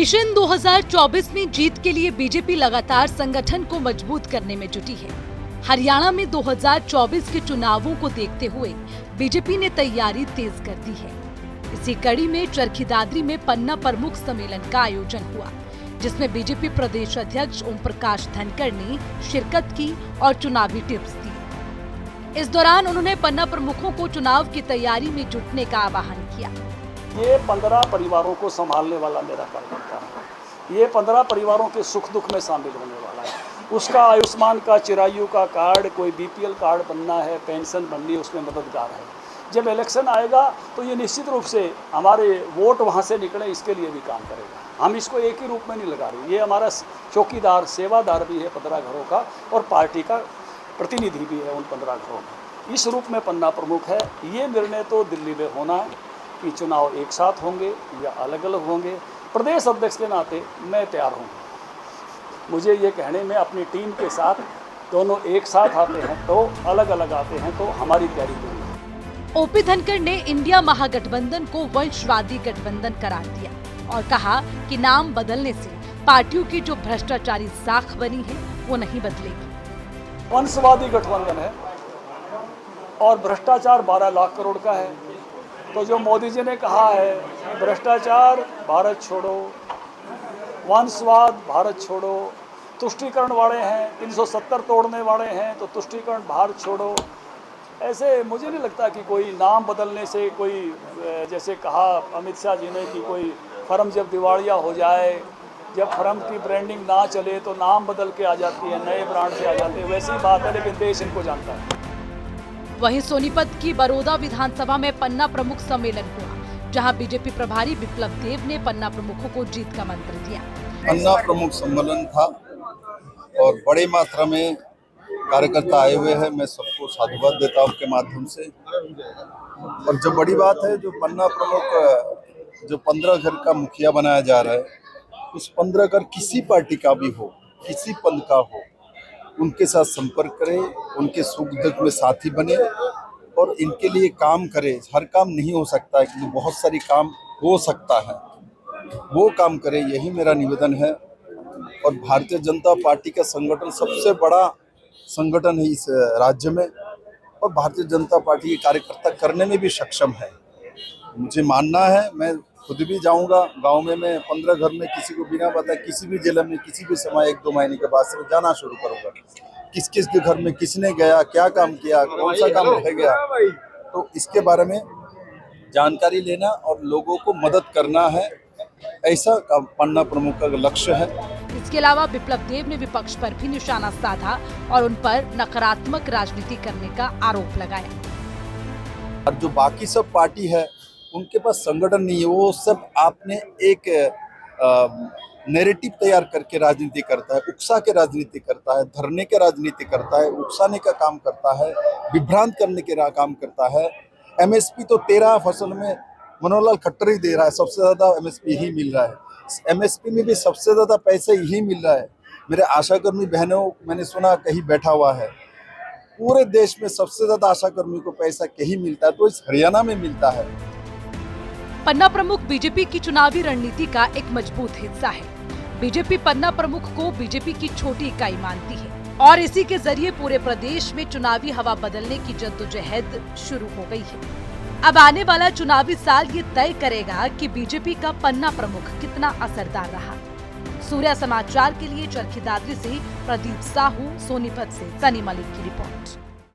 Mission 2024 में जीत के लिए बीजेपी लगातार संगठन को मजबूत करने में जुटी है। हरियाणा में 2024 के चुनावों को देखते हुए बीजेपी ने तैयारी तेज कर दी है। इसी कड़ी में चरखी दादरी में पन्ना प्रमुख सम्मेलन का आयोजन हुआ, जिसमें बीजेपी प्रदेश अध्यक्ष ओम प्रकाश धनखड़ ने शिरकत की और चुनावी टिप्स दी। इस दौरान उन्होंने पन्ना प्रमुखों को चुनाव की तैयारी में जुटने का आह्वान किया। ये 15 परिवारों को संभालने वाला मेरा कार्यकर्ता है। ये 15 परिवारों के सुख दुख में शामिल होने वाला है। उसका आयुष्मान का, चिरायु का कार्ड, कोई बीपीएल कार्ड बनना है, पेंशन बननी है, उसमें मददगार है। जब इलेक्शन आएगा तो ये निश्चित रूप से हमारे वोट वहाँ से निकले, इसके लिए भी काम करेगा। हम इसको एक ही रूप में नहीं लगा रहे। ये हमारा चौकीदार, सेवादार भी है 15 घरों का, और पार्टी का प्रतिनिधि भी है उन 15 घरों में। इस रूप में पन्ना प्रमुख है। ये निर्णय तो दिल्ली में होना है कि चुनाव एक साथ होंगे या अलग अलग होंगे। प्रदेश अध्यक्ष के नाते मैं तैयार हूँ। मुझे ये कहने में अपनी टीम के साथ दोनों एक साथ आते हैं तो अलग अलग आते हैं तो हमारी तैयारी पूरी है। ओपी धनखड़ ने इंडिया महागठबंधन को वंशवादी गठबंधन करार दिया और कहा कि नाम बदलने से पार्टियों की जो भ्रष्टाचारी साख बनी है वो नहीं बदलेगी। वंशवादी गठबंधन है और भ्रष्टाचार 12 लाख करोड़ का है। तो जो मोदी जी ने कहा है भ्रष्टाचार भारत छोड़ो, वंशवाद भारत छोड़ो, तुष्टीकरण वाले हैं, 370 तोड़ने वाले हैं तो तुष्टीकरण भारत छोड़ो, ऐसे मुझे नहीं लगता कि कोई नाम बदलने से कोई, जैसे कहा अमित शाह जी ने कि कोई फर्म जब दिवालिया हो जाए, जब फर्म की ब्रांडिंग ना चले तो नाम बदल के आ जाती है, नए ब्रांड से आ जाते हैं, वैसी बात है। लेकिन देश इनको जानता है। वहीं सोनीपत की बरोदा विधानसभा में पन्ना प्रमुख सम्मेलन हुआ, जहां बीजेपी प्रभारी विप्लव देव ने पन्ना प्रमुखों को जीत का मंत्र दिया। पन्ना प्रमुख सम्मेलन था और बड़ी मात्रा में कार्यकर्ता आए हुए हैं। मैं सबको साधुवाद देता हूं आपके माध्यम से। और जो बड़ी बात है, जो पन्ना प्रमुख जो 15 घर का मुखिया बनाया जा रहा है, उस 15 घर किसी पार्टी का भी हो, किसी पंथ का हो, उनके साथ संपर्क करें, उनके सुख दुख में साथी बने और इनके लिए काम करें। हर काम नहीं हो सकता है, क्योंकि बहुत सारी काम हो सकता है, वो काम करें, यही मेरा निवेदन है। और भारतीय जनता पार्टी का संगठन सबसे बड़ा संगठन है इस राज्य में, और भारतीय जनता पार्टी के कार्यकर्ता करने में भी सक्षम है। मुझे मानना है, मैं खुद भी जाऊंगा गांव में। मैं 15 घर में किसी को बिना बताए किसी भी जिले में किसी भी समय 1-2 महीने के बाद से जाना शुरू करूंगा। किस किस के घर में किसने गया, क्या काम किया, कौन सा काम रह गया, तो इसके बारे में जानकारी लेना और लोगों को मदद करना है, ऐसा पन्ना प्रमुख का लक्ष्य है। इसके अलावा विप्लव देव ने विपक्ष पर भी निशाना साधा और उन पर नकारात्मक राजनीति करने का आरोप लगाया। और जो बाकी सब पार्टी है उनके पास संगठन नहीं है, वो सब आपने एक नैरेटिव तैयार करके राजनीति करता है, उकसा के राजनीति करता है, धरने के राजनीति करता है, उकसाने का काम करता है, विभ्रांत करने के काम करता है। एमएसपी तो 13 फसल में मनोहर लाल खट्टर ही दे रहा है, सबसे ज्यादा एमएसपी ही मिल रहा है। एमएसपी में भी सबसे ज्यादा पैसे यही मिल रहा है। मेरे आशाकर्मी बहनों, मैंने सुना कहीं बैठा हुआ है, पूरे देश में सबसे ज्यादा आशाकर्मी को पैसा कहीं मिलता है तो इस हरियाणा में मिलता है। पन्ना प्रमुख बीजेपी की चुनावी रणनीति का एक मजबूत हिस्सा है। बीजेपी पन्ना प्रमुख को बीजेपी की छोटी इकाई मानती है और इसी के जरिए पूरे प्रदेश में चुनावी हवा बदलने की जद्दोजहद शुरू हो गई है। अब आने वाला चुनावी साल ये तय करेगा कि बीजेपी का पन्ना प्रमुख कितना असरदार रहा। सूर्या समाचार के लिए चरखी दादरी से प्रदीप साहू, सोनीपत से सनी मलिक की रिपोर्ट।